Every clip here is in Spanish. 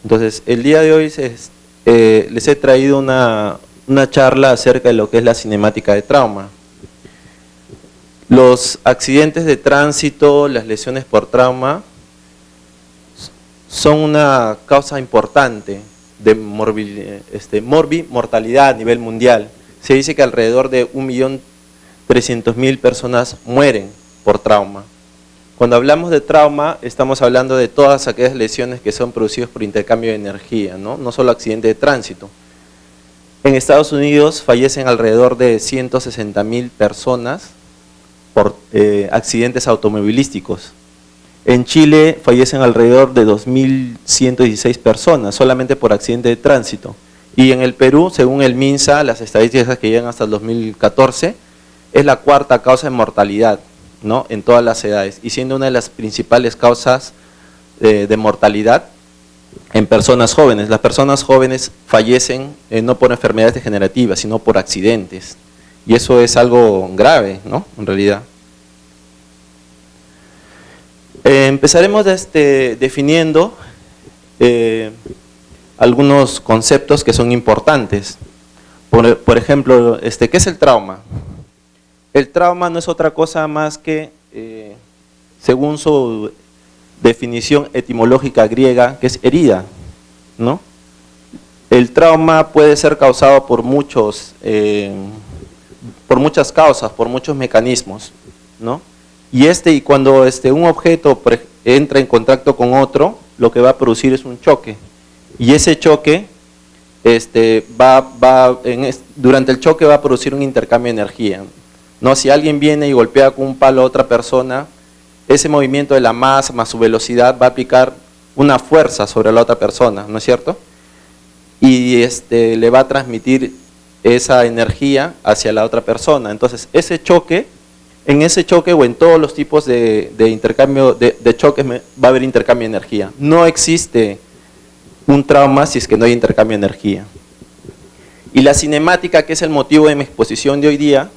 Entonces, el día de hoy les he traído una charla acerca de lo que es la cinemática de trauma. Los accidentes de tránsito, las lesiones por trauma, son una causa importante de mortalidad a nivel mundial. Se dice que alrededor de 1.300.000 personas mueren por trauma. Cuando hablamos de trauma, estamos hablando de todas aquellas lesiones que son producidas por intercambio de energía, no solo accidentes de tránsito. En Estados Unidos fallecen alrededor de 160.000 personas por accidentes automovilísticos. En Chile fallecen alrededor de 2.116 personas solamente por accidente de tránsito. Y en el Perú, según el MINSA, las estadísticas que llegan hasta el 2014, es la cuarta causa de mortalidad, en todas las edades, y siendo una de las principales causas de mortalidad en personas jóvenes. Las personas jóvenes fallecen no por enfermedades degenerativas, sino por accidentes, y eso es algo grave, en realidad. Empezaremos definiendo algunos conceptos que son importantes. Por ejemplo, ¿qué es el trauma? El trauma no es otra cosa más que, según su definición etimológica griega, que es herida, El trauma puede ser causado por muchas causas, por muchos mecanismos, Y cuando un objeto entra en contacto con otro, lo que va a producir es un choque. Y ese choque, durante el choque va a producir un intercambio de energía. Si alguien viene y golpea con un palo a otra persona, ese movimiento de la masa más su velocidad va a aplicar una fuerza sobre la otra persona, ¿no es cierto? Y le va a transmitir esa energía hacia la otra persona. Entonces, en ese choque o en todos los tipos de intercambio de choques va a haber intercambio de energía. No existe un trauma si es que no hay intercambio de energía. Y la cinemática, que es el motivo de mi exposición de hoy día,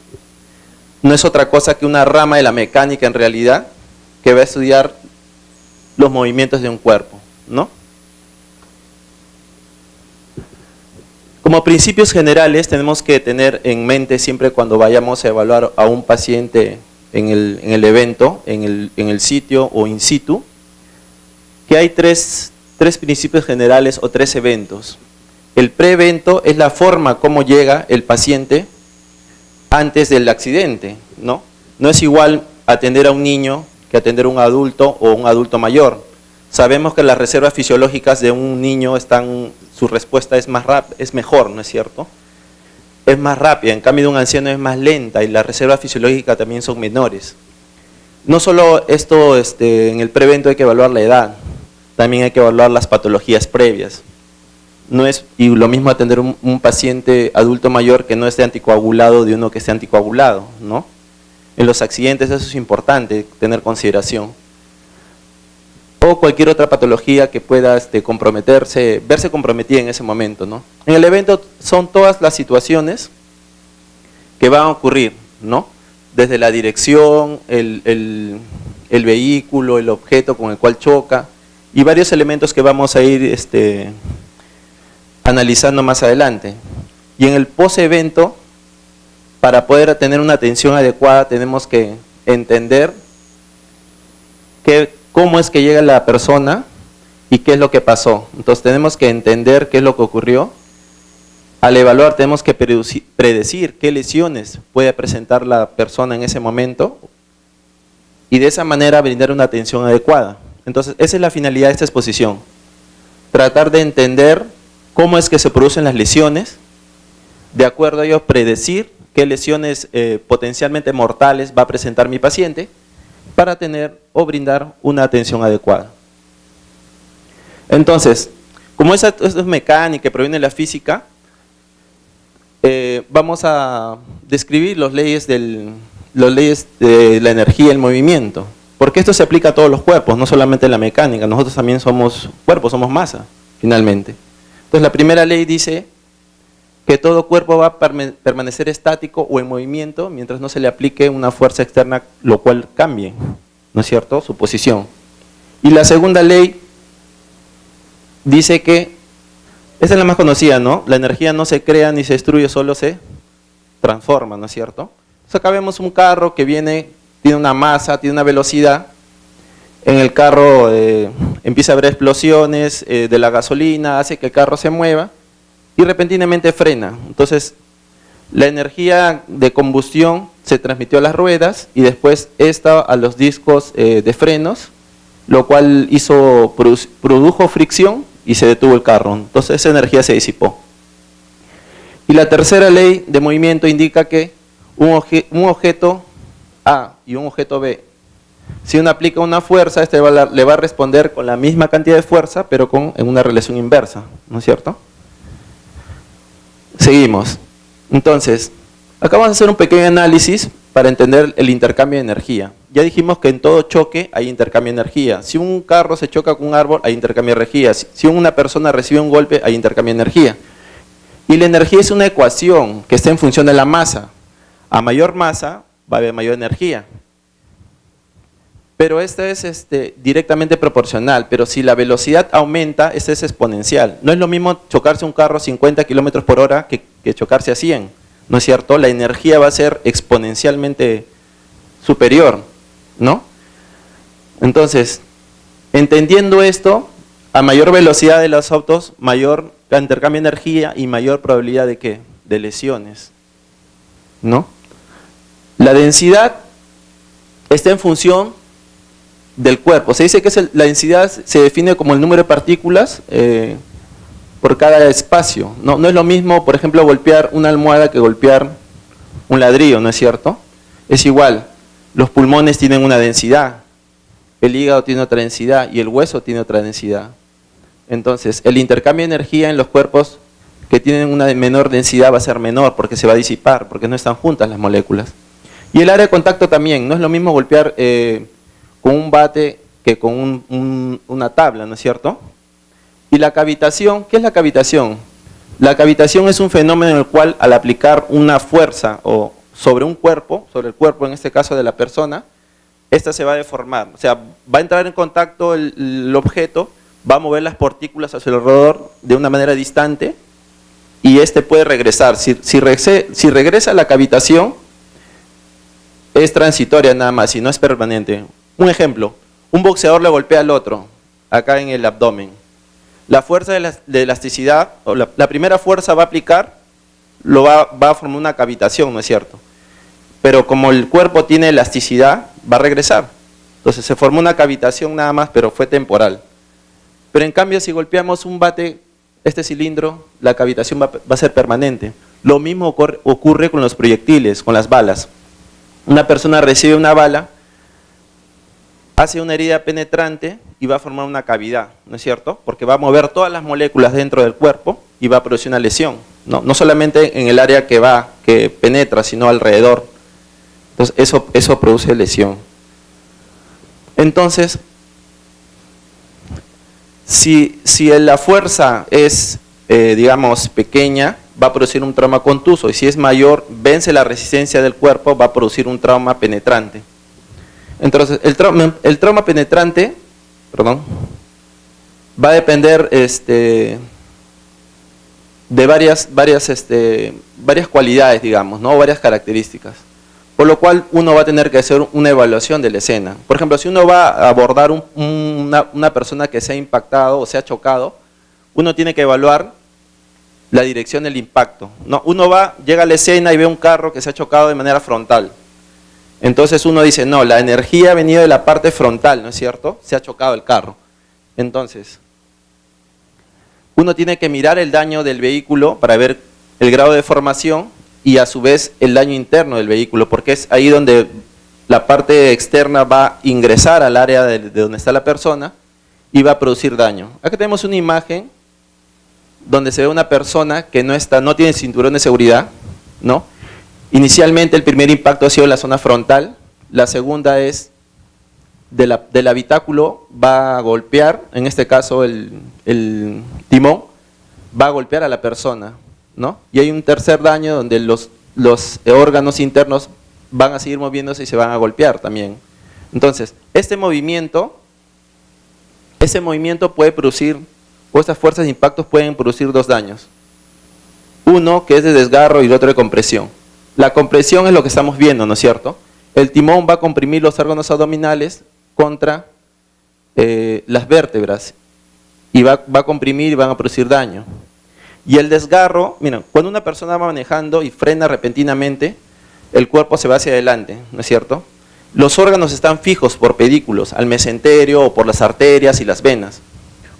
no es otra cosa que una rama de la mecánica en realidad, que va a estudiar los movimientos de un cuerpo, Como principios generales tenemos que tener en mente siempre cuando vayamos a evaluar a un paciente en el evento, en el sitio o in situ, que hay tres principios generales o tres eventos. El preevento es la forma como llega el paciente antes del accidente, No es igual atender a un niño que atender a un adulto o un adulto mayor. Sabemos que las reservas fisiológicas de un niño su respuesta es mejor, ¿no es cierto? Es más rápida, en cambio de un anciano es más lenta y las reservas fisiológicas también son menores. No solo esto, en el prevento hay que evaluar la edad, también hay que evaluar las patologías previas. Y lo mismo atender un paciente adulto mayor que no esté anticoagulado de uno que esté anticoagulado, En los accidentes eso es importante tener consideración. O cualquier otra patología que pueda verse comprometida en ese momento, En el evento son todas las situaciones que van a ocurrir, Desde la dirección, el vehículo, el objeto con el cual choca, y varios elementos que vamos a ir analizando más adelante. Y en el post-evento, para poder tener una atención adecuada, tenemos que entender cómo es que llega la persona y qué es lo que pasó. Entonces tenemos que entender qué es lo que ocurrió. Al evaluar tenemos que predecir qué lesiones puede presentar la persona en ese momento y de esa manera brindar una atención adecuada. Entonces esa es la finalidad de esta exposición. Tratar de entender cómo es que se producen las lesiones, de acuerdo a ello predecir qué lesiones potencialmente mortales va a presentar mi paciente para tener o brindar una atención adecuada. Entonces, como esto es mecánica que proviene de la física, vamos a describir las leyes de la energía y el movimiento, porque esto se aplica a todos los cuerpos, no solamente en la mecánica. Nosotros también somos cuerpos, somos masa, finalmente. Entonces la primera ley dice que todo cuerpo va a permanecer estático o en movimiento mientras no se le aplique una fuerza externa, lo cual cambie, ¿no es cierto?, su posición. Y la segunda ley dice que, esta es la más conocida, ¿no? La energía no se crea ni se destruye, solo se transforma, ¿no es cierto? Entonces acá vemos un carro que viene, tiene una masa, tiene una velocidad. En el carro empieza a haber explosiones de la gasolina, hace que el carro se mueva y repentinamente frena. Entonces, la energía de combustión se transmitió a las ruedas y después esta a los discos de frenos, lo cual produjo fricción y se detuvo el carro. Entonces, esa energía se disipó. Y la tercera ley de movimiento indica que un objeto A y un objeto B, si uno aplica una fuerza, este le va a responder con la misma cantidad de fuerza, pero en una relación inversa, ¿no es cierto? Seguimos. Entonces, acá vamos a hacer un pequeño análisis para entender el intercambio de energía. Ya dijimos que en todo choque hay intercambio de energía. Si un carro se choca con un árbol, hay intercambio de energía. Si una persona recibe un golpe, hay intercambio de energía. Y la energía es una ecuación que está en función de la masa. A mayor masa va a haber mayor energía. Pero esta es directamente proporcional, pero si la velocidad aumenta, esta es exponencial. No es lo mismo chocarse un carro a 50 kilómetros por hora que chocarse a 100, ¿no es cierto? La energía va a ser exponencialmente superior, ¿no? Entonces, entendiendo esto, a mayor velocidad de los autos, mayor intercambio de energía y mayor probabilidad de ¿qué? De lesiones, ¿no? La densidad está en función del cuerpo. Se dice que la densidad se define como el número de partículas por cada espacio. No es lo mismo, por ejemplo, golpear una almohada que golpear un ladrillo, ¿no es cierto? Es igual, los pulmones tienen una densidad, el hígado tiene otra densidad y el hueso tiene otra densidad. Entonces, el intercambio de energía en los cuerpos que tienen una menor densidad va a ser menor porque se va a disipar, porque no están juntas las moléculas. Y el área de contacto también, no es lo mismo golpear con un bate que con una tabla, ¿no es cierto? Y la cavitación, ¿qué es la cavitación? La cavitación es un fenómeno en el cual al aplicar una fuerza sobre un cuerpo, sobre el cuerpo en este caso de la persona, esta se va a deformar, o sea, va a entrar en contacto el objeto, va a mover las partículas hacia alrededor de una manera distante y este puede regresar. Si regresa la cavitación, es transitoria nada más y no es permanente. Un ejemplo, un boxeador le golpea al otro, acá en el abdomen. La fuerza de elasticidad, o la primera fuerza va a aplicar, va a formar una cavitación, ¿no es cierto? Pero como el cuerpo tiene elasticidad, va a regresar. Entonces se formó una cavitación nada más, pero fue temporal. Pero en cambio, si golpeamos un bate, este cilindro, la cavitación va a ser permanente. Lo mismo ocurre con los proyectiles, con las balas. Una persona recibe una bala, hace una herida penetrante y va a formar una cavidad, ¿no es cierto? Porque va a mover todas las moléculas dentro del cuerpo y va a producir una lesión. No solamente en el área que penetra, sino alrededor. Entonces, eso produce lesión. Entonces, si la fuerza es, digamos, pequeña, va a producir un trauma contuso, y si es mayor, vence la resistencia del cuerpo, va a producir un trauma penetrante. Entonces, el trauma penetrante, va a depender de varias cualidades, digamos, ¿no? Varias características. Por lo cual uno va a tener que hacer una evaluación de la escena. Por ejemplo, si uno va a abordar una persona que se ha impactado o se ha chocado, uno tiene que evaluar la dirección del impacto, ¿no? Uno llega a la escena y ve un carro que se ha chocado de manera frontal. Entonces uno dice, no, la energía ha venido de la parte frontal, ¿no es cierto? Se ha chocado el carro. Entonces, uno tiene que mirar el daño del vehículo para ver el grado de deformación y a su vez el daño interno del vehículo, porque es ahí donde la parte externa va a ingresar al área de donde está la persona y va a producir daño. Acá tenemos una imagen donde se ve una persona que no tiene cinturón de seguridad, ¿no? Inicialmente el primer impacto ha sido en la zona frontal, la segunda es del habitáculo, va a golpear, en este caso el timón, va a golpear a la persona, ¿no? Y hay un tercer daño donde los órganos internos van a seguir moviéndose y se van a golpear también. Entonces, ese movimiento puede producir o estas fuerzas de impacto pueden producir dos daños. Uno que es de desgarro y el otro de compresión. La compresión es lo que estamos viendo, ¿no es cierto? El timón va a comprimir los órganos abdominales contra las vértebras y va a comprimir y van a producir daño. Y el desgarro, miren, cuando una persona va manejando y frena repentinamente, el cuerpo se va hacia adelante, ¿no es cierto? Los órganos están fijos por pedículos, al mesenterio o por las arterias y las venas.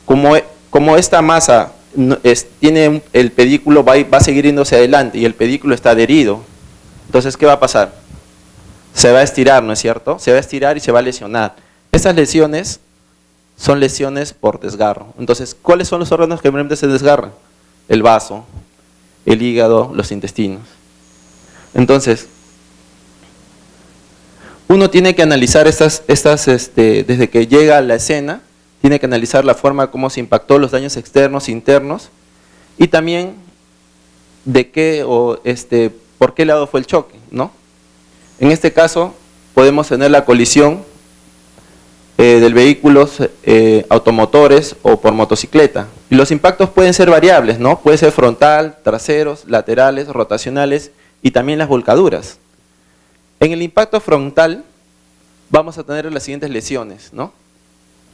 Como esta masa tiene el pedículo, va a seguir yéndose adelante y el pedículo está adherido, entonces ¿qué va a pasar? Se va a estirar, ¿no es cierto? Se va a estirar y se va a lesionar. Estas lesiones son lesiones por desgarro. Entonces, ¿cuáles son los órganos que realmente se desgarran? El vaso, el hígado, los intestinos. Entonces, uno tiene que analizar desde que llega a la escena, tiene que analizar la forma como se impactó, los daños externos, internos, y también de qué por qué lado fue el choque, ¿no? En este caso, podemos tener la colisión del vehículos automotores o por motocicleta. Y los impactos pueden ser variables, ¿no? Puede ser frontal, traseros, laterales, rotacionales y también las volcaduras. En el impacto frontal vamos a tener las siguientes lesiones, ¿no?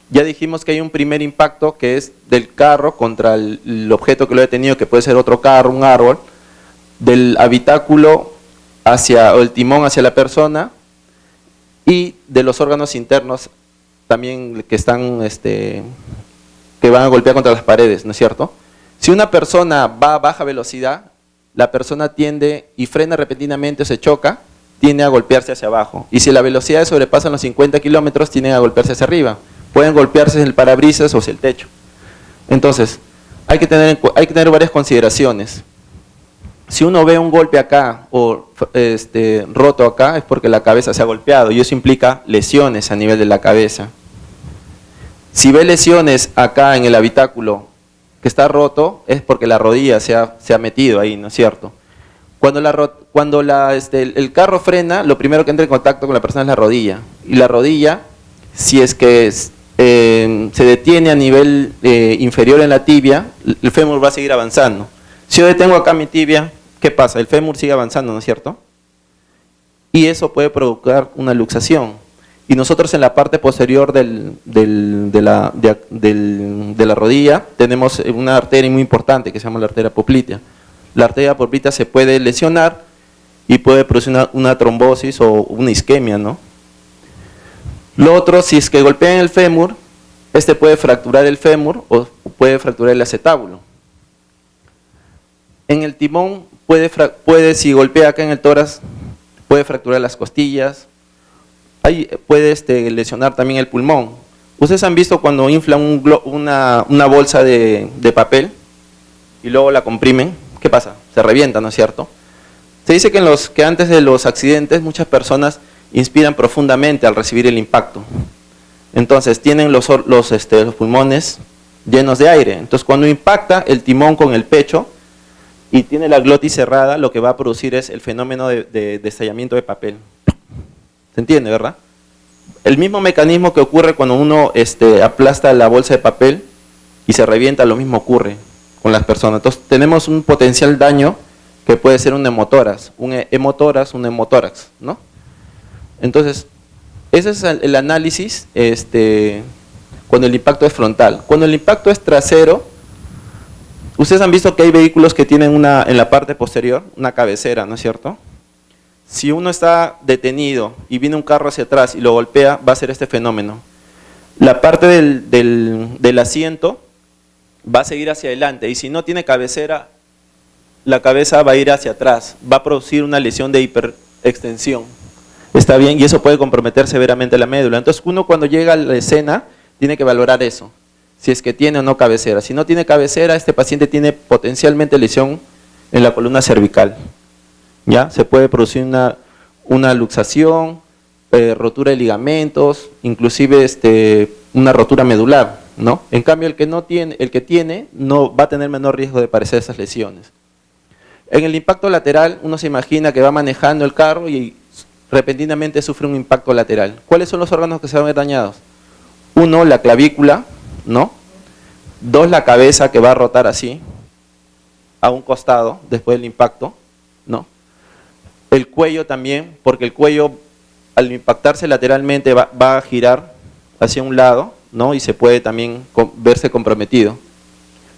Ya dijimos que hay un primer impacto que es del carro contra el objeto que lo ha detenido, que puede ser otro carro, un árbol, del habitáculo o el timón hacia la persona y de los órganos internos también que van a golpear contra las paredes, ¿no es cierto? Si una persona va a baja velocidad, la persona tiende y frena repentinamente o se choca, tiende a golpearse hacia abajo. Y si la velocidad sobrepasa los 50 kilómetros, tienden a golpearse hacia arriba. Pueden golpearse en el parabrisas o hacia el techo. Entonces, hay que tener varias consideraciones. Si uno ve un golpe acá o roto acá, es porque la cabeza se ha golpeado y eso implica lesiones a nivel de la cabeza. Si ve lesiones acá en el habitáculo que está roto, es porque la rodilla se ha metido ahí, ¿no es cierto? Cuando el carro frena, lo primero que entra en contacto con la persona es la rodilla. Y la rodilla, si es que se detiene a nivel inferior en la tibia, el fémur va a seguir avanzando. Si yo detengo acá mi tibia, ¿qué pasa? El fémur sigue avanzando, ¿no es cierto? Y eso puede provocar una luxación. Y nosotros en la parte posterior de la rodilla tenemos una arteria muy importante que se llama la arteria poplitea. La arteria poplitea se puede lesionar y puede producir una trombosis o una isquemia, ¿no? Lo otro, si es que golpean el fémur, puede fracturar el fémur o puede fracturar el acetábulo. En el timón si golpea acá en el tórax, puede fracturar las costillas, puede lesionar también el pulmón. Ustedes han visto cuando inflan una bolsa de papel y luego la comprimen, ¿qué pasa? Se revienta, ¿no es cierto? Se dice que antes de los accidentes muchas personas inspiran profundamente al recibir el impacto. Entonces tienen los pulmones llenos de aire. Entonces cuando impacta el timón con el pecho y tiene la glotis cerrada, lo que va a producir es el fenómeno de estallamiento de papel. ¿Se entiende, verdad? El mismo mecanismo que ocurre cuando uno aplasta la bolsa de papel y se revienta, lo mismo ocurre con las personas. Entonces tenemos un potencial daño que puede ser un hemotórax, ¿no? Entonces, ese es el análisis cuando el impacto es frontal. Cuando el impacto es trasero, ustedes han visto que hay vehículos que tienen en la parte posterior una cabecera, ¿no es cierto? Si uno está detenido y viene un carro hacia atrás y lo golpea, va a ser este fenómeno. La parte del asiento va a seguir hacia adelante y si no tiene cabecera, la cabeza va a ir hacia atrás, va a producir una lesión de hiperextensión. ¿Está bien? Y eso puede comprometer severamente la médula. Entonces uno cuando llega a la escena tiene que valorar eso, si es que tiene o no cabecera. Si no tiene cabecera, este paciente tiene potencialmente lesión en la columna cervical. ¿Ya? Se puede producir una luxación, rotura de ligamentos, inclusive una rotura medular, ¿no? En cambio el que tiene no va a tener menor riesgo de padecer esas lesiones. En el impacto lateral uno se imagina que va manejando el carro y repentinamente sufre un impacto lateral. ¿Cuáles son los órganos que se van a ver dañados? Uno, la clavícula, ¿no? 2, la cabeza que va a rotar así, a un costado, después del impacto, ¿no? El cuello también, porque el cuello al impactarse lateralmente va a girar hacia un lado, ¿no? Y se puede también verse comprometido.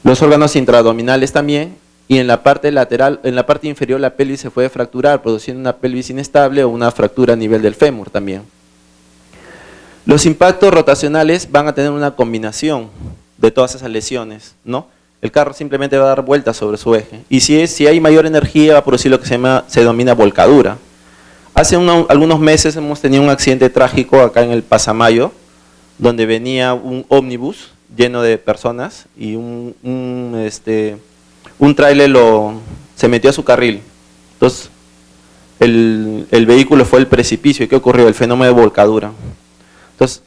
Los órganos intraabdominales también, y en la parte lateral, en la parte inferior la pelvis se puede fracturar, produciendo una pelvis inestable o una fractura a nivel del fémur también. Los impactos rotacionales van a tener una combinación de todas esas lesiones, ¿no? El carro simplemente va a dar vueltas sobre su eje, y si hay mayor energía va a producir lo que se denomina volcadura. Hace algunos meses hemos tenido un accidente trágico acá en el Pasamayo, donde venía un ómnibus lleno de personas y un tráiler se metió a su carril. Entonces el vehículo fue al precipicio. ¿Y qué ocurrió? El fenómeno de volcadura. Entonces,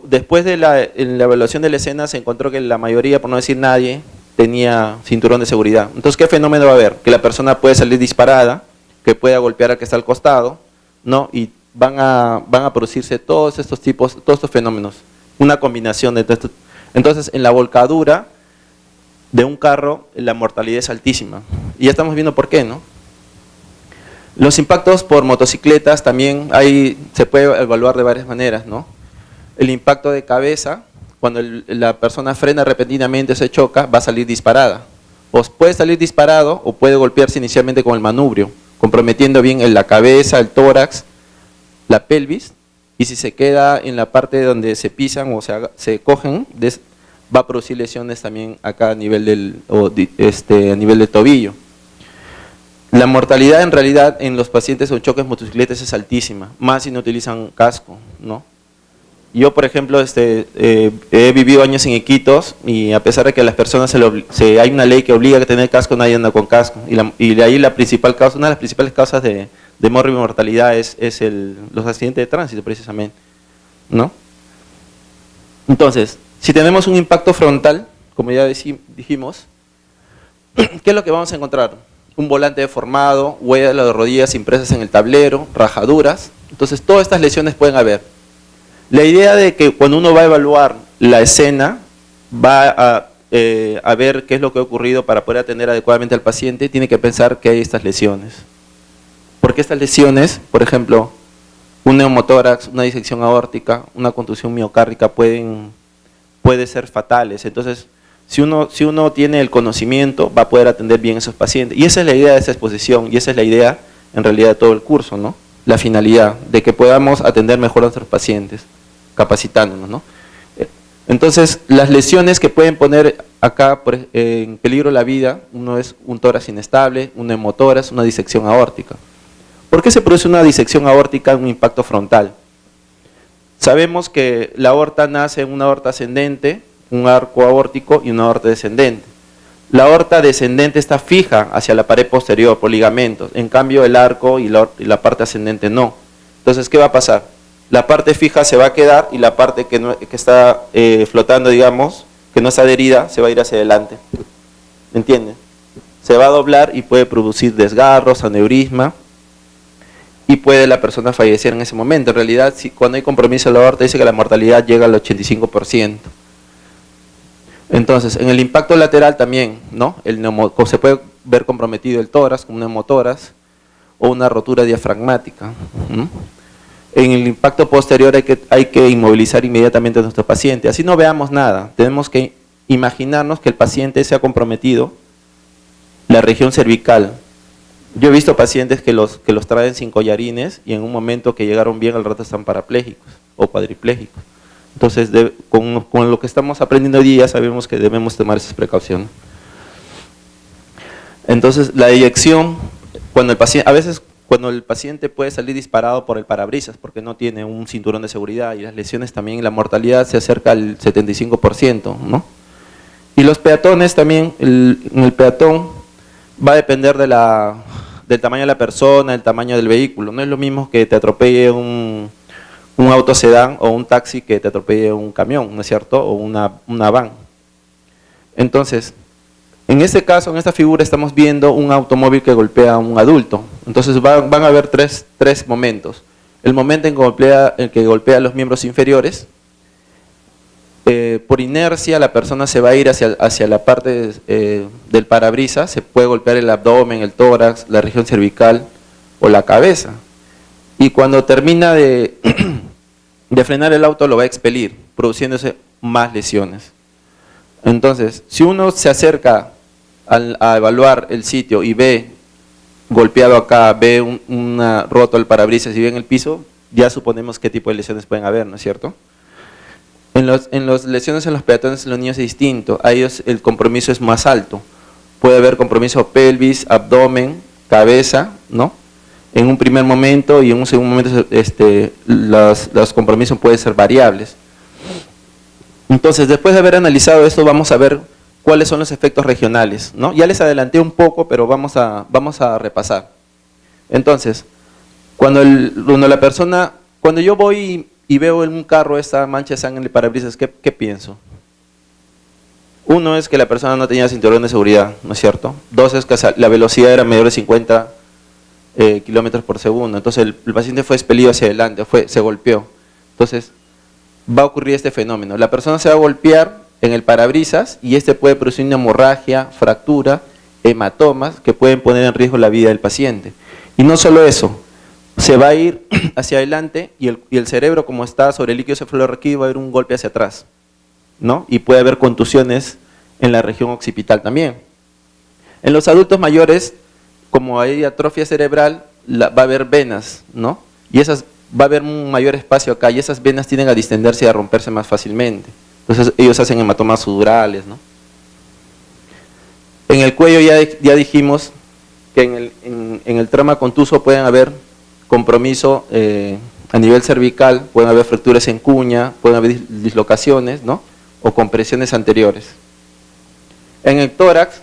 después en la evaluación de la escena se encontró que la mayoría, por no decir nadie, tenía cinturón de seguridad. Entonces, ¿qué fenómeno va a haber? Que la persona puede salir disparada, que pueda golpear al que está al costado, ¿no? Y van a producirse todos estos fenómenos, una combinación de todo esto. Entonces, en la volcadura de un carro, la mortalidad es altísima. Y ya estamos viendo por qué, ¿no? Los impactos por motocicletas también se puede evaluar de varias maneras, ¿no? El impacto de cabeza, cuando la persona frena repentinamente, se choca, va a salir disparada. O puede salir disparado o puede golpearse inicialmente con el manubrio, comprometiendo bien en la cabeza, el tórax, la pelvis, y si se queda en la parte donde se pisan o se cogen, va a producir lesiones también acá a nivel del tobillo. La mortalidad en realidad en los pacientes con choques motocicletas es altísima, más si no utilizan casco, ¿no? Yo, por ejemplo, he vivido años en Iquitos y a pesar de que las personas hay una ley que obliga a tener casco, nadie anda con casco. Y de ahí una de las principales causas de mortalidad es los accidentes de tránsito, precisamente, ¿no? Entonces, si tenemos un impacto frontal, como ya dijimos, ¿qué es lo que vamos a encontrar? Un volante deformado, huellas de rodillas impresas en el tablero, rajaduras. Entonces, todas estas lesiones pueden haber. La idea de que cuando uno va a evaluar la escena, va a ver qué es lo que ha ocurrido para poder atender adecuadamente al paciente, tiene que pensar que hay estas lesiones. Porque estas lesiones, por ejemplo, un neumotórax, una disección aórtica, una contusión miocárdica pueden ser fatales. Entonces, si uno tiene el conocimiento, va a poder atender bien a esos pacientes. Y esa es la idea de esta exposición, y esa es la idea, en realidad, de todo el curso, ¿no? La finalidad, de que podamos atender mejor a nuestros pacientes, capacitándonos, ¿no? Entonces, las lesiones que pueden poner acá en peligro la vida, uno es un tórax inestable, un neumotórax, una disección aórtica. ¿Por qué se produce una disección aórtica en un impacto frontal? Sabemos que la aorta nace en una aorta ascendente, un arco aórtico y una aorta descendente. La aorta descendente está fija hacia la pared posterior por ligamentos, en cambio el arco y la parte ascendente no. Entonces, ¿qué va a pasar? La parte fija se va a quedar y la parte que está flotando, digamos, que no está adherida, se va a ir hacia adelante. ¿Entienden? Se va a doblar y puede producir desgarros, aneurisma, y puede la persona fallecer en ese momento. En realidad, cuando hay compromiso de la aorta, dice que la mortalidad llega al 85%. Entonces, en el impacto lateral también, ¿no? Se puede ver comprometido el tórax, un neumotórax, o una rotura diafragmática, ¿no? En el impacto posterior hay que inmovilizar inmediatamente a nuestro paciente. Así no veamos nada. Tenemos que imaginarnos que el paciente se ha comprometido la región cervical. Yo he visto pacientes que los traen sin collarines y en un momento que llegaron bien al rato están parapléjicos o cuadriplégicos. Entonces, con lo que estamos aprendiendo hoy día sabemos que debemos tomar esas precauciones. Entonces, la eyección, a veces cuando el paciente puede salir disparado por el parabrisas porque no tiene un cinturón de seguridad, y las lesiones también, la mortalidad se acerca al 75%, ¿no? Y los peatones también, en el peatón va a depender del tamaño de la persona, del tamaño del vehículo. No es lo mismo que te atropelle un auto sedán o un taxi que te atropelle un camión, ¿no es cierto? O una van. Entonces, en este caso, en esta figura, estamos viendo un automóvil que golpea a un adulto. Entonces van a haber tres momentos. El momento en que golpea los miembros inferiores, por inercia la persona se va a ir hacia la parte del parabrisas, se puede golpear el abdomen, el tórax, la región cervical o la cabeza. Y cuando termina de frenar el auto lo va a expelir, produciéndose más lesiones. Entonces, si uno se acerca a evaluar el sitio y ve golpeado acá, ve una roto el parabrisas y ve en el piso, ya suponemos qué tipo de lesiones pueden haber, ¿no es cierto? En las lesiones en los peatones, en los niños es distinto, a ellos el compromiso es más alto. Puede haber compromiso pelvis, abdomen, cabeza, ¿no? En un primer momento y en un segundo momento los compromisos pueden ser variables. Entonces, después de haber analizado esto, vamos a ver cuáles son los efectos regionales, ¿no? Ya les adelanté un poco, pero vamos a repasar. Entonces, cuando yo voy y veo en un carro esta mancha de sangre en el parabrisas, ¿qué pienso? Uno es que la persona no tenía cinturón de seguridad, ¿no es cierto? Dos es que la velocidad era mayor de 50 kilómetros por segundo, entonces el paciente fue expelido hacia adelante, se golpeó. Entonces, va a ocurrir este fenómeno. La persona se va a golpear en el parabrisas y puede producir una hemorragia, fractura, hematomas que pueden poner en riesgo la vida del paciente. Y no solo eso, se va a ir hacia adelante y el cerebro, como está sobre el líquido cefalorraquídeo, va a haber un golpe hacia atrás, ¿no? Y puede haber contusiones en la región occipital también. En los adultos mayores, como hay atrofia cerebral, va a haber venas, ¿no? Y va a haber un mayor espacio acá y esas venas tienden a distenderse y a romperse más fácilmente. Entonces ellos hacen hematomas sudorales, ¿no? En el cuello ya dijimos que en el trauma contuso pueden haber compromiso a nivel cervical, pueden haber fracturas en cuña, pueden haber dislocaciones, ¿no? O compresiones anteriores. En el tórax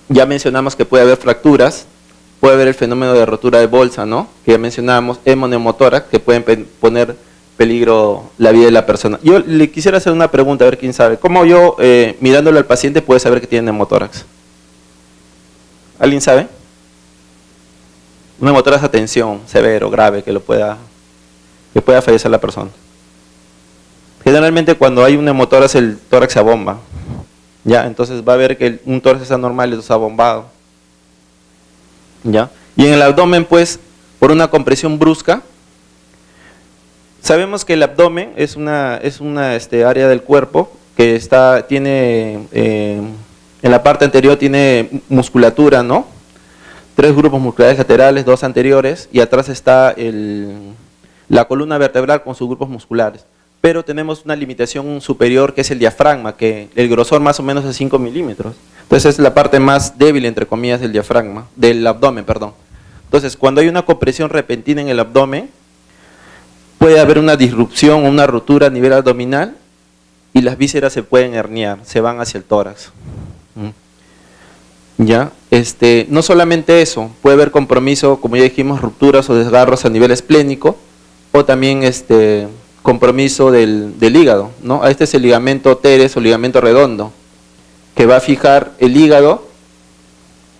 ya mencionamos que puede haber fracturas, puede haber el fenómeno de rotura de bolsa, ¿no? Que ya mencionamos, hemoneumotórax, que pueden poner peligro la vida de la persona. Yo le quisiera hacer una pregunta, a ver quién sabe. ¿Cómo yo, mirándolo al paciente, puedo saber que tiene neumotórax? ¿Alguien sabe? Un neumotórax a tensión, severo, grave, que pueda fallecer la persona. Generalmente cuando hay un neumotórax, el tórax se abomba. ¿Ya? Entonces va a ver que un tórax es anormal y está abombado. ¿Ya? Y en el abdomen, pues, por una compresión brusca, sabemos que el abdomen es una área del cuerpo que tiene, en la parte anterior tiene musculatura, ¿no? 3 grupos musculares laterales, 2 anteriores, y atrás está la columna vertebral con sus grupos musculares. Pero tenemos una limitación superior que es el diafragma, que el grosor más o menos es 5 milímetros. Entonces es la parte más débil, entre comillas, del abdomen, perdón. Entonces, cuando hay una compresión repentina en el abdomen, puede haber una disrupción o una rotura a nivel abdominal y las vísceras se pueden herniar, se van hacia el tórax. ¿Ya? No solamente eso, puede haber compromiso, como ya dijimos, rupturas o desgarros a nivel esplénico, o también compromiso del hígado, ¿no? Este es el ligamento teres o ligamento redondo, que va a fijar el hígado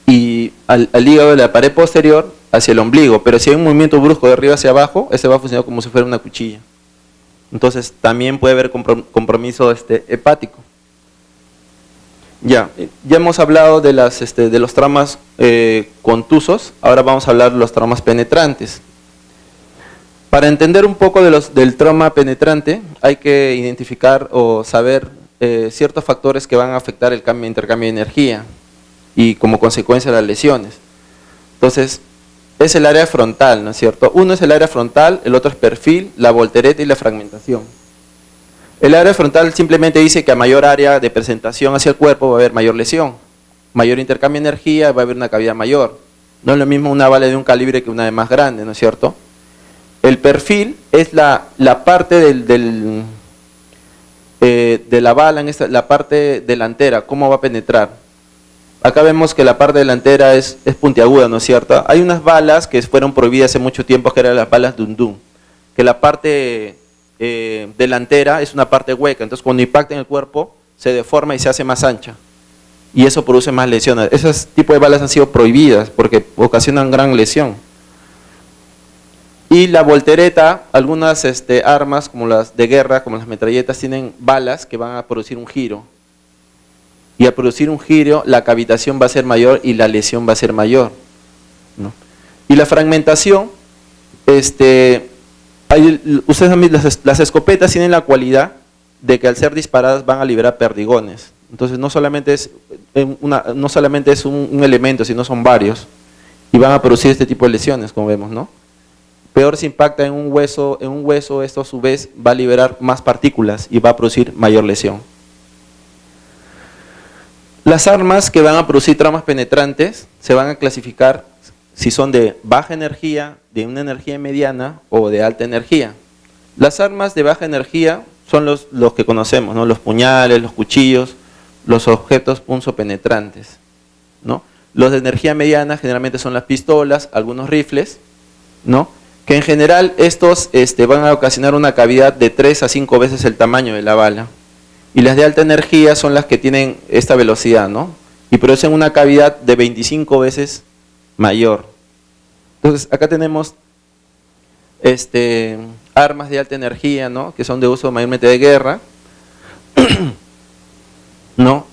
y al hígado de la pared posterior hacia el ombligo, pero si hay un movimiento brusco de arriba hacia abajo, ese va a funcionar como si fuera una cuchilla. Entonces también puede haber compromiso hepático. Ya hemos hablado de los traumas contusos, ahora vamos a hablar de los traumas penetrantes. Para entender un poco del trauma penetrante, hay que identificar o saber ciertos factores que van a afectar el intercambio de energía y como consecuencia las lesiones. Entonces, es el área frontal, ¿no es cierto? Uno es el área frontal, el otro es perfil, la voltereta y la fragmentación. El área frontal simplemente dice que a mayor área de presentación hacia el cuerpo va a haber mayor lesión, mayor intercambio de energía, va a haber una cavidad mayor. No es lo mismo una bala de un calibre que una de más grande, ¿no es cierto? El perfil es la parte de la bala, la parte delantera, cómo va a penetrar. Acá vemos que la parte delantera es puntiaguda, ¿no es cierto? Hay unas balas que fueron prohibidas hace mucho tiempo, que eran las balas Dundum, que la parte delantera es una parte hueca, entonces cuando impacta en el cuerpo se deforma y se hace más ancha. Y eso produce más lesiones. Esos tipos de balas han sido prohibidas porque ocasionan gran lesión. Y la voltereta, algunas armas como las de guerra, como las metralletas, tienen balas que van a producir un giro. Y al producir un giro, la cavitación va a ser mayor y la lesión va a ser mayor, ¿no? Y la fragmentación, ustedes han visto, las escopetas tienen la cualidad de que al ser disparadas van a liberar perdigones. Entonces no solamente es un elemento, sino son varios. Y van a producir este tipo de lesiones, como vemos, ¿no? Peor se impacta en un hueso, esto a su vez va a liberar más partículas y va a producir mayor lesión. Las armas que van a producir traumas penetrantes se van a clasificar si son de baja energía, de una energía mediana o de alta energía. Las armas de baja energía son los que conocemos, ¿no? Los puñales, los cuchillos, los objetos punzopenetrantes, ¿no? Los de energía mediana generalmente son las pistolas, algunos rifles, ¿no? Que en general estos van a ocasionar una cavidad de 3 a 5 veces el tamaño de la bala. Y las de alta energía son las que tienen esta velocidad, ¿no? Y producen una cavidad de 25 veces mayor. Entonces, acá tenemos armas de alta energía, ¿no? Que son de uso mayormente de guerra. ¿No?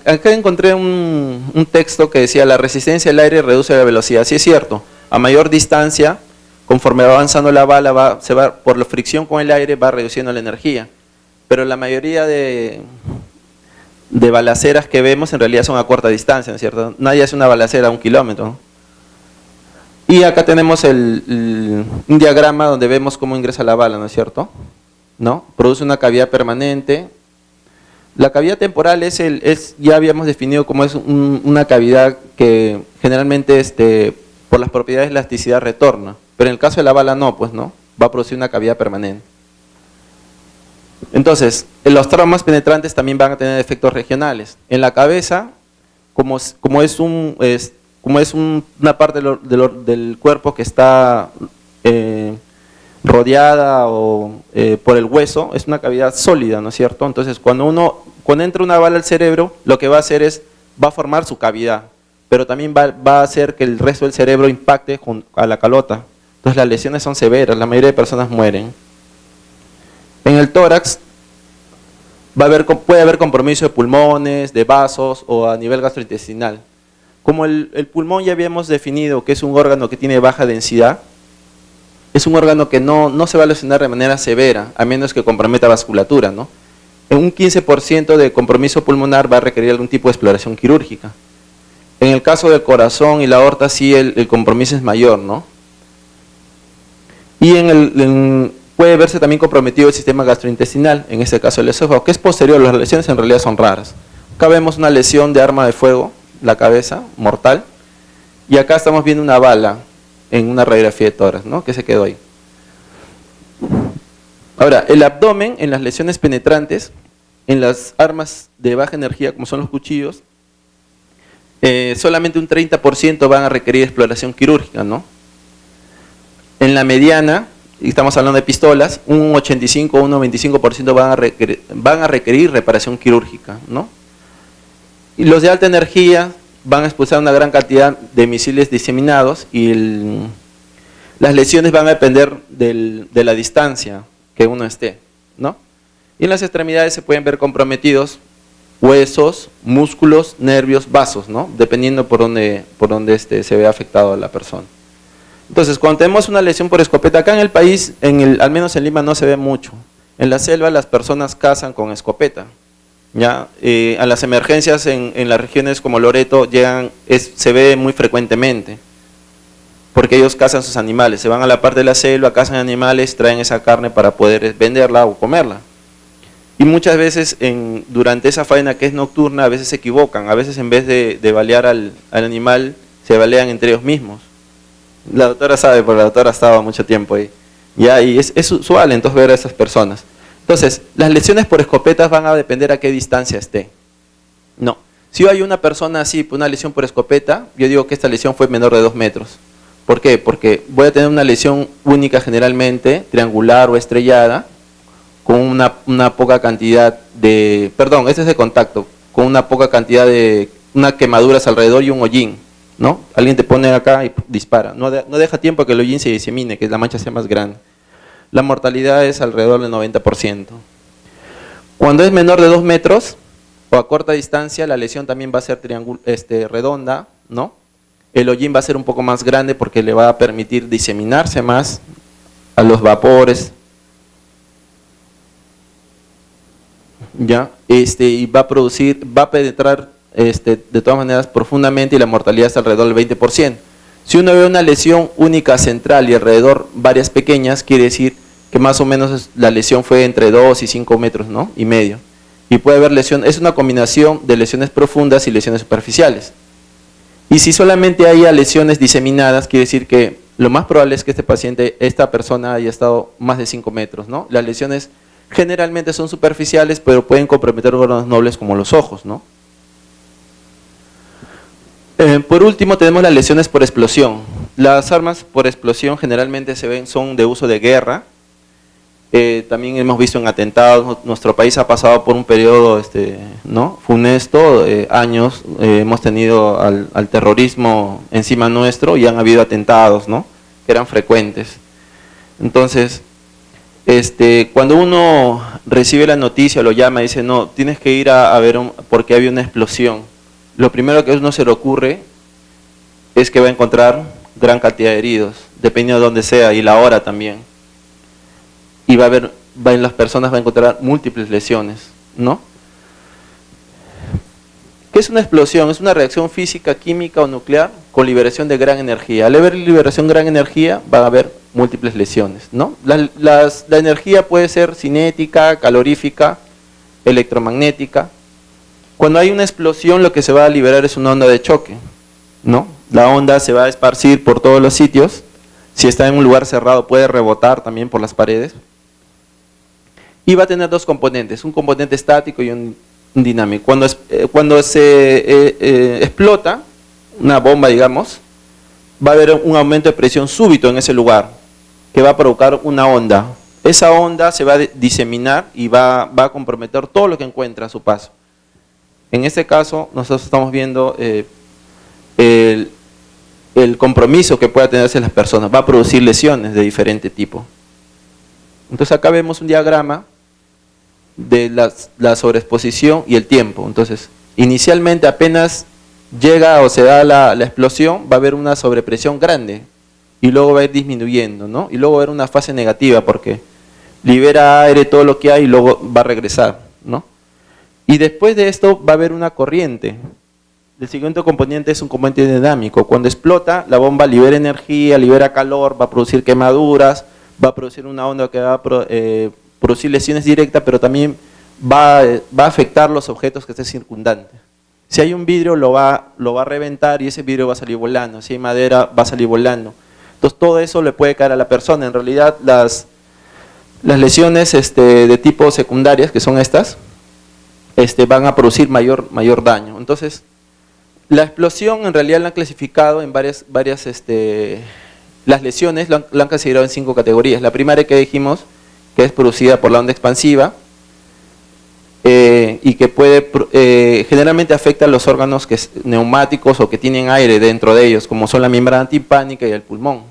Acá encontré un texto que decía: la resistencia al aire reduce la velocidad. Sí, es cierto. A mayor distancia, conforme va avanzando la bala, por la fricción con el aire va reduciendo la energía. Pero la mayoría de balaceras que vemos en realidad son a corta distancia, ¿no es cierto? Nadie hace una balacera a 1 kilómetro, ¿no? Y acá tenemos un diagrama donde vemos cómo ingresa la bala, ¿no es cierto? ¿No? Produce una cavidad permanente. La cavidad temporal ya habíamos definido como es una cavidad que generalmente por las propiedades de elasticidad retorna, pero en el caso de la bala no, pues no, va a producir una cavidad permanente. Entonces, los traumas penetrantes también van a tener efectos regionales. En la cabeza, como es una parte del cuerpo que está rodeada por el hueso, es una cavidad sólida, ¿no es cierto? Entonces, cuando entra una bala al cerebro, lo que va a hacer va a formar su cavidad, pero también va a hacer que el resto del cerebro impacte a la calota. Entonces, las lesiones son severas, la mayoría de personas mueren. En el tórax puede haber compromiso de pulmones, de vasos o a nivel gastrointestinal. Como el pulmón ya habíamos definido que es un órgano que tiene baja densidad, es un órgano que no se va a lesionar de manera severa, a menos que comprometa vasculatura, ¿no? En un 15% de compromiso pulmonar va a requerir algún tipo de exploración quirúrgica. En el caso del corazón y la aorta sí el compromiso es mayor, ¿no? Y puede verse también comprometido el sistema gastrointestinal, en este caso el esófago, que es posterior. Las lesiones en realidad son raras. Acá vemos una lesión de arma de fuego, la cabeza, mortal, y acá estamos viendo una bala en una radiografía de tórax, ¿no? Que se quedó ahí. Ahora, el abdomen en las lesiones penetrantes, en las armas de baja energía, como son los cuchillos, solamente un 30% van a requerir exploración quirúrgica, ¿no? En la mediana, y estamos hablando de pistolas, un 85 o un 95% van a requerir reparación quirúrgica, ¿no? Y los de alta energía van a expulsar una gran cantidad de misiles diseminados y las lesiones van a depender de la distancia que uno esté, ¿no? Y en las extremidades se pueden ver comprometidos huesos, músculos, nervios, vasos, ¿no? Dependiendo por dónde se ve afectado a la persona. Entonces, cuando tenemos una lesión por escopeta, acá en el país, al menos en Lima, no se ve mucho. En la selva las personas cazan con escopeta. ¿Ya? A las emergencias en las regiones como Loreto se ve muy frecuentemente, porque ellos cazan sus animales, se van a la parte de la selva, cazan animales, traen esa carne para poder venderla o comerla. Y muchas veces durante esa faena que es nocturna, a veces se equivocan, a veces en vez de balear al animal, se balean entre ellos mismos. La doctora sabe, porque la doctora estaba mucho tiempo ahí. ¿Ya? Y es usual entonces ver a esas personas. Entonces, las lesiones por escopetas van a depender a qué distancia esté. No. Si hay una persona así, una lesión por escopeta, yo digo que esta lesión fue menor de 2 metros. ¿Por qué? Porque voy a tener una lesión única generalmente, triangular o estrellada, con una poca cantidad de, perdón, este es de contacto, con una poca cantidad de, unas quemaduras alrededor y un hollín. ¿no? Alguien te pone acá y dispara. No deja tiempo que el hollín se disemine, que la mancha sea más grande. La mortalidad es alrededor del 90%. Cuando es menor de 2 metros o a corta distancia, la lesión también va a ser redonda, ¿no? El hollín va a ser un poco más grande porque le va a permitir diseminarse más a los vapores, ¿ya? Y va a penetrar de todas maneras profundamente y la mortalidad es alrededor del 20%. Si uno ve una lesión única central y alrededor varias pequeñas, quiere decir que más o menos la lesión fue entre 2 y 5 metros, ¿no? Y medio. Y puede haber lesión, es una combinación de lesiones profundas y lesiones superficiales. Y si solamente hay lesiones diseminadas, quiere decir que lo más probable es que esta persona haya estado más de 5 metros, ¿no? Las lesiones generalmente son superficiales, pero pueden comprometer órganos nobles como los ojos, ¿no? Por último, tenemos las lesiones por explosión. Las armas por explosión generalmente son de uso de guerra. También hemos visto en atentados. Nuestro país ha pasado por un periodo ¿no? funesto, años. Hemos tenido al terrorismo encima nuestro y han habido atentados, ¿no? Que eran frecuentes. Entonces, cuando uno recibe la noticia, lo llama y dice, no, tienes que ir a ver porque había una explosión. Lo primero que a uno se le ocurre es que va a encontrar gran cantidad de heridos, dependiendo de dónde sea y la hora también. Y en las personas va a encontrar múltiples lesiones, ¿no? ¿Qué es una explosión? Es una reacción física, química o nuclear con liberación de gran energía. Al haber liberación de gran energía, va a haber múltiples lesiones, ¿no? La energía puede ser cinética, calorífica, electromagnética. Cuando hay una explosión, lo que se va a liberar es una onda de choque, ¿no? La onda se va a esparcir por todos los sitios. Si está en un lugar cerrado, puede rebotar también por las paredes. Y va a tener dos componentes, un componente estático y un dinámico. Cuando se explota una bomba, digamos, va a haber un aumento de presión súbito en ese lugar, que va a provocar una onda. Esa onda se va a diseminar y va a comprometer todo lo que encuentra a su paso. En este caso, nosotros estamos viendo el compromiso que pueda tenerse las personas. Va a producir lesiones de diferente tipo. Entonces acá vemos un diagrama de la sobreexposición y el tiempo. Entonces, inicialmente apenas llega o se da la explosión, va a haber una sobrepresión grande y luego va a ir disminuyendo, ¿no? Y luego va a haber una fase negativa porque libera aire, todo lo que hay y luego va a regresar, ¿no? Y después de esto va a haber una corriente. El siguiente componente es un componente dinámico. Cuando explota, la bomba libera energía, libera calor, va a producir quemaduras, va a producir una onda que va a producir lesiones directas, pero también va a afectar los objetos que estén circundantes. Si hay un vidrio, lo va a reventar y ese vidrio va a salir volando. Si hay madera, va a salir volando. Entonces todo eso le puede caer a la persona. En realidad las lesiones de tipo secundarias, que son estas, van a producir mayor daño. Entonces, la explosión en realidad la han clasificado en varias las lesiones la han considerado en 5 categorías. La primera que dijimos, que es producida por la onda expansiva y que generalmente afecta a los órganos neumáticos o que tienen aire dentro de ellos, como son la membrana timpánica y el pulmón,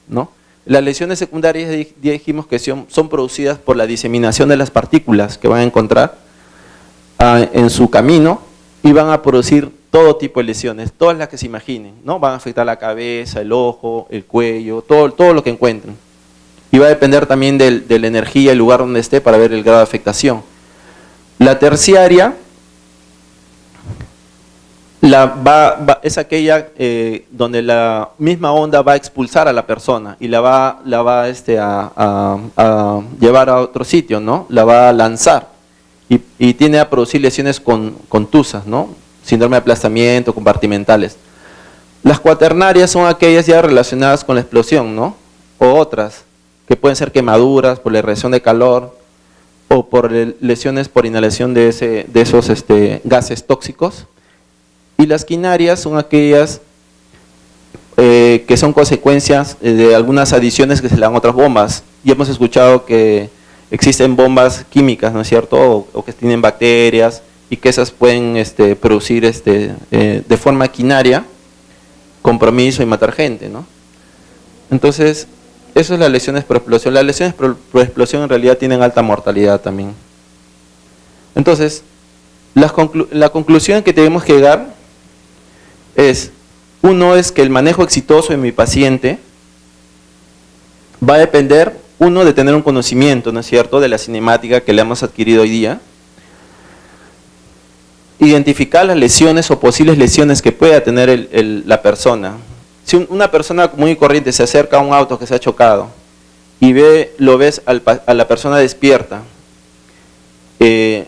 ¿no? Las lesiones secundarias ya dijimos que son producidas por la diseminación de las partículas que van a encontrar en su camino y van a producir todo tipo de lesiones, todas las que se imaginen, ¿no? Van a afectar la cabeza, el ojo, el cuello, todo lo que encuentren. Y va a depender también de la energía, el lugar donde esté para ver el grado de afectación. La terciaria es aquella donde la misma onda va a expulsar a la persona y la va a llevar a otro sitio, ¿no? La va a lanzar y tiende a producir lesiones contusas, ¿no? Síndrome de aplastamiento, compartimentales. Las cuaternarias son aquellas ya relacionadas con la explosión, ¿no? O otras, que pueden ser quemaduras por la irradiación de calor o por lesiones por inhalación de esos gases tóxicos. Y las quinarias son aquellas que son consecuencias de algunas adiciones que se le dan a otras bombas. Y hemos escuchado que existen bombas químicas, ¿no es cierto? O que tienen bacterias y que esas pueden producir de forma quinaria compromiso y matar gente, ¿no? Entonces, eso es las lesiones por explosión. Las lesiones por explosión en realidad tienen alta mortalidad también. Entonces, la conclusión que tenemos que llegar es, uno es que el manejo exitoso de mi paciente va a depender, uno, de tener un conocimiento, ¿no es cierto?, de la cinemática que le hemos adquirido hoy día, identificar las lesiones o posibles lesiones que pueda tener la persona. Si una persona muy corriente se acerca a un auto que se ha chocado y lo ves a la persona despierta, ¿qué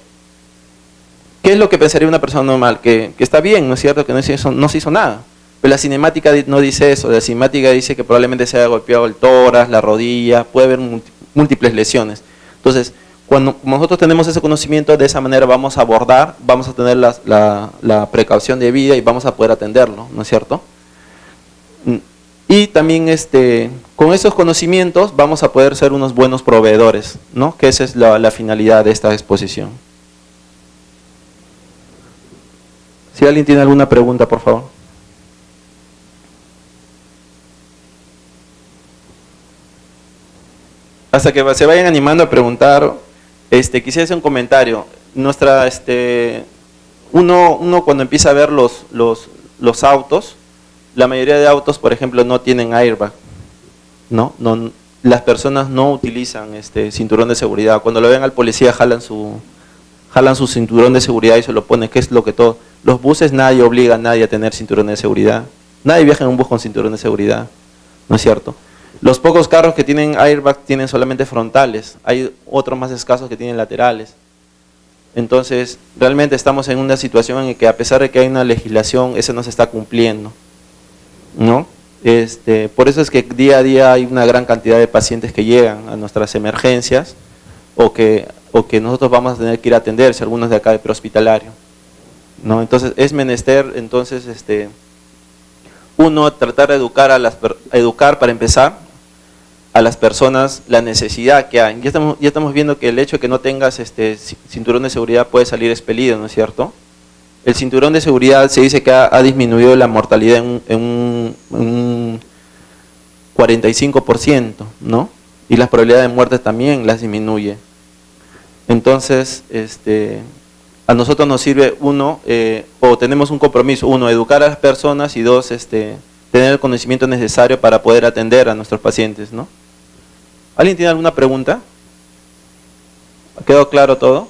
es lo que pensaría una persona normal? Que está bien, ¿no es cierto?, que no se hizo nada. Pero la cinemática no dice eso. La cinemática dice que probablemente se haya golpeado el tórax, la rodilla, puede haber múltiples lesiones. Entonces, cuando nosotros tenemos ese conocimiento, de esa manera vamos a abordar, vamos a tener la precaución de vida y vamos a poder atenderlo, ¿no es cierto? Y también con esos conocimientos vamos a poder ser unos buenos proveedores, ¿no? Que esa es la finalidad de esta exposición. Si alguien tiene alguna pregunta, por favor. Hasta que se vayan animando a preguntar, quisiera hacer un comentario. Uno cuando empieza a ver los autos, la mayoría de autos, por ejemplo, no tienen airbag, ¿no? Las personas no utilizan cinturón de seguridad. Cuando lo ven al policía jalan su cinturón de seguridad y se lo ponen, que es lo que todo. Los buses, nadie obliga a nadie a tener cinturón de seguridad. Nadie viaja en un bus con cinturón de seguridad, ¿no es cierto? Los pocos carros que tienen airbag tienen solamente frontales. Hay otros más escasos que tienen laterales. Entonces, realmente estamos en una situación en que, a pesar de que hay una legislación, esa no se está cumpliendo, ¿no? Por eso es que día a día hay una gran cantidad de pacientes que llegan a nuestras emergencias o que nosotros vamos a tener que ir a atenderse, algunos de acá de prehospitalario, ¿no? Entonces es menester, uno, tratar de educar para empezar a las personas la necesidad que hay. Ya estamos viendo que el hecho de que no tengas cinturón de seguridad puede salir expelido, ¿no es cierto? El cinturón de seguridad se dice que ha disminuido la mortalidad en un 45%, ¿no? Y las probabilidades de muerte también las disminuye. Entonces, a nosotros nos sirve, uno, o tenemos un compromiso, uno, educar a las personas, y dos, tener el conocimiento necesario para poder atender a nuestros pacientes, ¿no? ¿Alguien tiene alguna pregunta? ¿Ha quedado claro todo?